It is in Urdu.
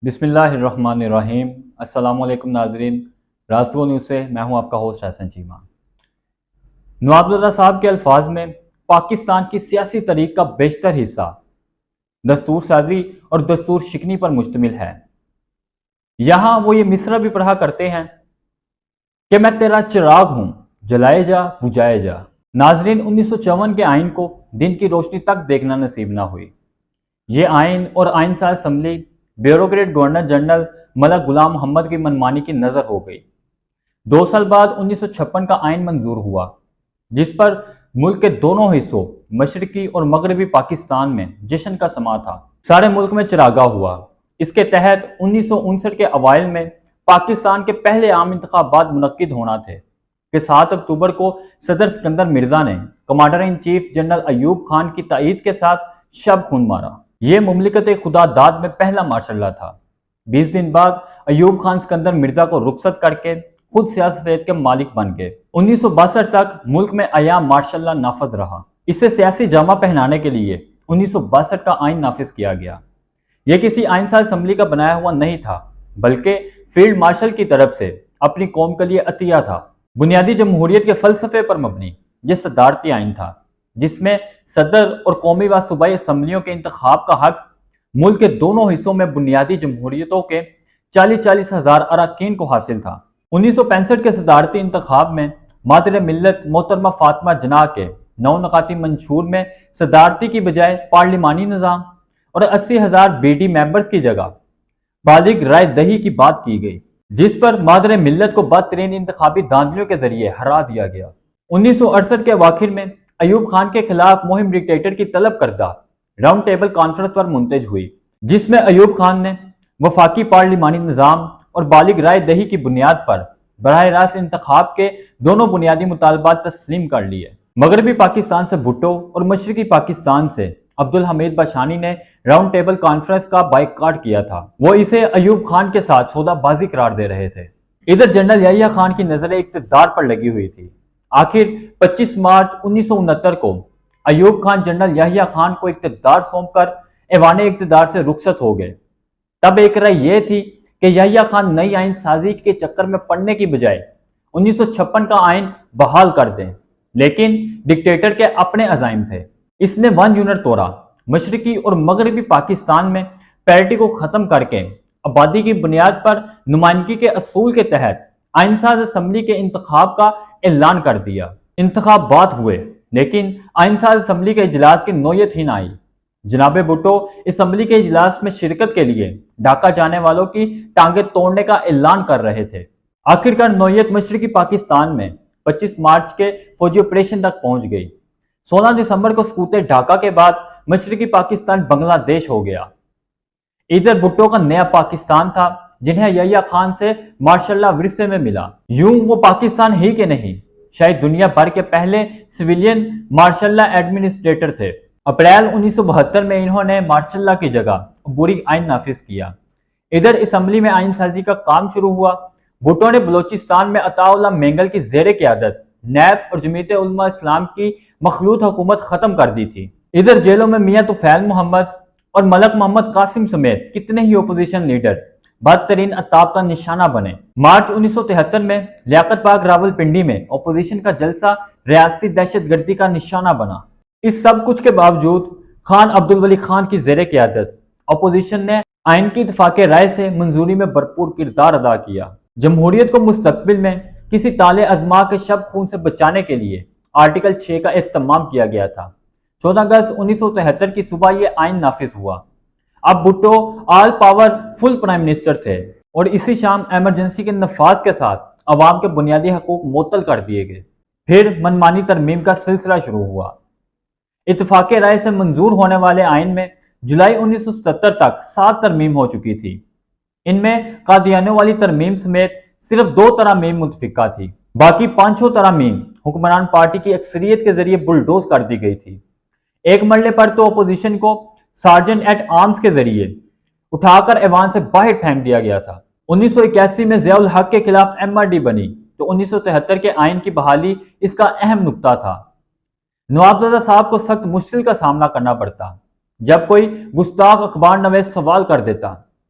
بسم اللہ الرحمن الرحیم۔ السلام علیکم ناظرین، راستگو نیوز سے میں ہوں آپ کا ہوسٹ احسن چیمہ۔ نواب زادہ صاحب کے الفاظ میں پاکستان کی سیاسی تاریخ کا بیشتر حصہ دستور سازی اور دستور شکنی پر مشتمل ہے۔ یہاں وہ یہ مصرع بھی پڑھا کرتے ہیں کہ میں تیرا چراغ ہوں، جلائے جا بجھائے جا۔ ناظرین، 1954 کے آئین کو دن کی روشنی تک دیکھنا نصیب نہ ہوئی۔ یہ آئین اور آئین ساز اسمبلی بیوروکریٹ گورنر جنرل ملک غلام محمد کی منمانی کی نظر ہو گئی۔ 2 سال بعد 1956 کا آئین منظور ہوا، جس پر ملک کے دونوں حصوں مشرقی اور مغربی پاکستان میں جشن کا سماں تھا۔ سارے ملک میں چراغاں ہوا۔ اس کے تحت 1959 کے اوائل میں پاکستان کے پہلے عام انتخابات منعقد ہونا تھے کہ 7 اکتوبر کو صدر سکندر مرزا نے commander in chief general Ayub Khan کی تائید کے ساتھ شب خون مارا۔ یہ مملکت خدا داد میں پہلا مارشل لا تھا۔ 20 دن بعد ایوب خان سکندر مرزا کو رخصت کر کے خود سیاست کے مالک بن گئے۔ 1962 تک ملک میں ایام مارشل لا نافذ رہا۔ اسے سیاسی جامہ پہنانے کے لیے 1962 کا آئین نافذ کیا گیا۔ یہ کسی آئین ساز اسمبلی کا بنایا ہوا نہیں تھا، بلکہ فیلڈ مارشل کی طرف سے اپنی قوم کے لیے عطیہ تھا۔ بنیادی جمہوریت کے فلسفے پر مبنی یہ صدارتی آئین تھا، جس میں صدر اور قومی و صوبائی اسمبلیوں کے انتخاب کا حق ملک کے دونوں حصوں میں بنیادی جمہوریتوں کے 40 ہزار اراکین کو حاصل تھا۔ 1965 کے صدارتی انتخاب میں مادر ملت محترمہ فاطمہ جناح کے 9 نکاتی منشور میں صدارتی کی بجائے پارلیمانی نظام اور 80,000 BD ممبرز کی جگہ بالغ رائے دہی کی بات کی گئی، جس پر مادر ملت کو بدترین انتخابی دھاندلیوں کے ذریعے ہرا دیا گیا۔ 1968 کے اواخر میں ایوب خان کے خلاف مہم ڈکٹیٹر کی طلب کردہ راؤنڈ ٹیبل کانفرنس پر منتج ہوئی، جس میں ایوب خان نے وفاقی پارلیمانی نظام اور بالغ رائے دہی کی بنیاد پر براہ راست انتخاب کے دونوں بنیادی مطالبات تسلیم کر لیے۔ مغربی پاکستان سے بھٹو اور مشرقی پاکستان سے عبدالحمید باشانی نے راؤنڈ ٹیبل کانفرنس کا بائیکاٹ کیا تھا۔ وہ اسے ایوب خان کے ساتھ سودا بازی قرار دے رہے تھے۔ ادھر جنرل یحییٰ خان کی نظر اقتدار پر لگی ہوئی تھی۔ آخر 25 مارچ 1969 کو ایوب خان جنرل یحییٰ خان کو اقتدار سونپ کر ایوان اقتدار سے رخصت ہو گئے۔ تب ایک رائے یہ تھی کہ یحییٰ خان نئی آئین سازی کے چکر میں پڑنے کی بجائے 1956 کا آئین بحال کر دیں، لیکن ڈکٹیٹر کے اپنے عزائم تھے۔ اس نے 1 یونٹ توڑا۔ مشرقی اور مغربی پاکستان میں پیرٹی کو ختم کر کے آبادی کی بنیاد پر نمائندگی کے اصول کے تحت آئین ساز اسمبلی کے انتخاب کا اعلان کر دیا۔ انتخابات ہوئے، لیکن آئین ساز اسمبلی کے اجلاس کی نوعیت ہی نہ آئی۔ جناب بھٹو اسمبلی کے اجلاس میں شرکت کے لیے ڈھاکہ جانے والوں کی ٹانگیں توڑنے کا اعلان کر رہے تھے۔ آخرکار نوعیت مشرقی پاکستان میں 25 مارچ کے فوجی آپریشن تک پہنچ گئی۔ 16 دسمبر کو سقوط ڈھاکہ کے بعد مشرقی پاکستان بنگلہ دیش ہو گیا۔ ادھر بھٹو کا نیا پاکستان تھا، جنہیں یحییٰ خان سے مارشل لا ورثے میں ملا۔ یوں وہ پاکستان ہی کے نہیں، شاید دنیا بھر کے پہلے سویلین مارشل لا ایڈمنسٹریٹر تھے۔ اپریل 1972 میں انہوں نے مارشل لا کی جگہ عبوری آئین نافذ کیا۔ ادھر اسمبلی میں آئین سازی کا کام شروع ہوا۔ بھٹو نے بلوچستان میں عطا اللہ مینگل کی زیر قیادت نیب اور جمعیت علماء اسلام کی مخلوط حکومت ختم کر دی تھی۔ ادھر جیلوں میں میاں طفیل محمد اور ملک محمد قاسم سمیت کتنے ہی اپوزیشن لیڈر بدترین عطاب کا نشانہ بنے۔ مارچ 1973 میں لیاقت باغ راولپنڈی میں اپوزیشن کا جلسہ ریاستی دہشت گردی کا نشانہ بنا۔ اس سب کچھ کے باوجود خان عبدالولی خان کی زیر قیادت اپوزیشن نے آئین کی اتفاق رائے سے منظوری میں بھرپور کردار ادا کیا۔ جمہوریت کو مستقبل میں کسی طالع ازما کے شب خون سے بچانے کے لیے آرٹیکل 6 کا اہتمام کیا گیا تھا۔ 14 اگست 1973 کی صبح یہ آئین نافذ ہوا۔ اب بھٹو آل پاور فل پرائم منسٹر تھے اور اسی شام ایمرجنسی کے نفاذ کے ساتھ عوام کے بنیادی حقوق معطل کر دیے گئے۔ پھر منمانی ترمیم کا سلسلہ شروع ہوا۔ اتفاق رائے سے منظور ہونے والے آئین میں جولائی 1977 تک 7 ترمیم ہو چکی تھی۔ ان میں قادیانیوں والی ترمیم سمیت صرف 2 ترامیم متفقہ تھی۔ باقی 5 ترامیم حکمران پارٹی کی اکثریت کے ذریعے بلڈوز کر دی گئی تھی۔ ایک مرلے پر تو اپوزیشن کو سارجنٹ ایٹ آرمز کے ذریعے اٹھا کر ایوان سے باہر پھینک دیا گیا تھا۔ 1981 میں ضیاء الحق کے خلاف MRD بنی تو 1973 کے آئین کی بحالی اس کا اہم نقطہ تھا۔ نواب زادہ صاحب کو سخت مشکل کا سامنا کرنا پڑتا جب کوئی گستاخ اخبار نویس سوال کر دیتا